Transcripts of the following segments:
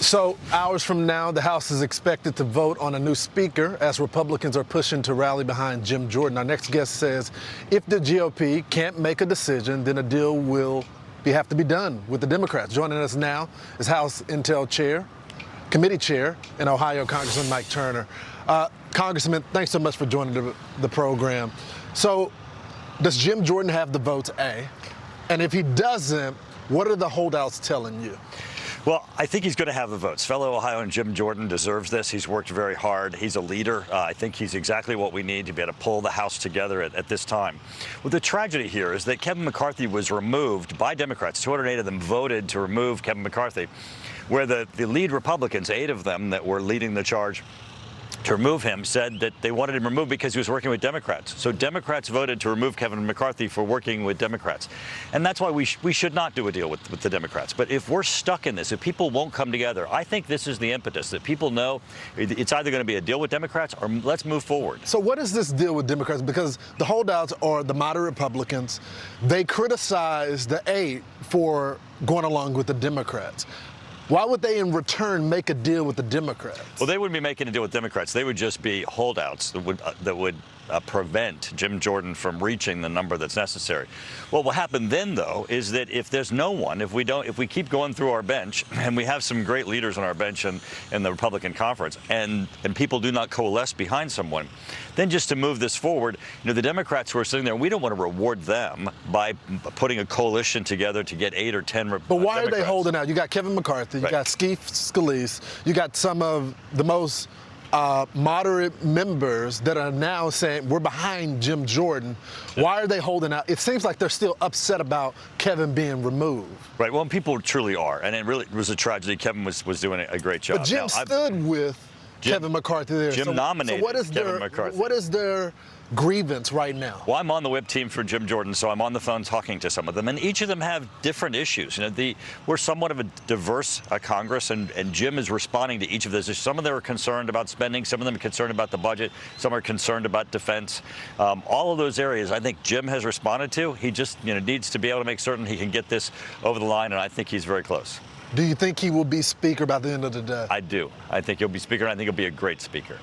So hours from now, the House is expected to vote on a new speaker as Republicans are pushing to rally behind Jim Jordan. Our next guest says if the GOP can't make a decision, then a deal will have to be done with the Democrats. Joining us now is House Intel Committee Chair and Ohio Congressman Mike Turner. Congressman, thanks so much for joining the program. So does Jim Jordan have the votes, A? And if he doesn't, what are the holdouts telling you? Well, I think he's going to have the votes. Fellow Ohioan Jim Jordan deserves this. He's worked very hard. He's a leader. I think he's exactly what we need to be able to pull the House together at this time. Well, the tragedy here is that Kevin McCarthy was removed by Democrats. 208 of them voted to remove Kevin McCarthy, where the lead Republicans, 8 of them that were leading the charge to remove him, said that they wanted him removed because he was working with Democrats. So Democrats voted to remove Kevin McCarthy for working with Democrats. And that's why we should not do a deal with the Democrats. But if we're stuck in this, if people won't come together, I think this is the impetus, that people know it's either going to be a deal with Democrats or let's move forward. So what is this deal with Democrats? Because the holdouts are the moderate Republicans. They criticize the 8 for going along with the Democrats. Why would they, in return, make a deal with the Democrats? Well, they wouldn't be making a deal with Democrats. They would just be holdouts that would prevent Jim Jordan from reaching the number that's necessary. What will happen then, though, is that if there's no one, if we keep going through our bench, and we have some great leaders on our bench in the Republican conference, and people do not coalesce behind someone, then just to move this forward, the Democrats who are sitting there, we don't want to reward them by putting a coalition together to get 8 or 10 Democrats. But why are they holding out? You got Kevin McCarthy, you got Keith Scalise, you got some of the most moderate members that are now saying we're behind Jim Jordan. Why are they holding out? It seems like they're still upset about Kevin being removed. Right. Well, people truly are, and it really was a tragedy. Kevin was doing a great job. But Jim stood with Kevin McCarthy there. Jim nominated Kevin McCarthy. What is their grievance right now? Well, I'm on the whip team for Jim Jordan, so I'm on the phone talking to some of them, and each of them have different issues. We're somewhat of a diverse Congress, and Jim is responding to each of those. Some of them are concerned about spending, some of them are concerned about the budget, some are concerned about defense. All of those areas, I think Jim has responded to. He just needs to be able to make certain he can get this over the line, and I think he's very close. Do you think he will be Speaker by the end of the day? I do. I think he'll be Speaker, and I think he'll be a great Speaker.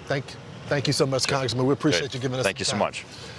Thank you so much, Congressman. We appreciate you giving us Thank you so much.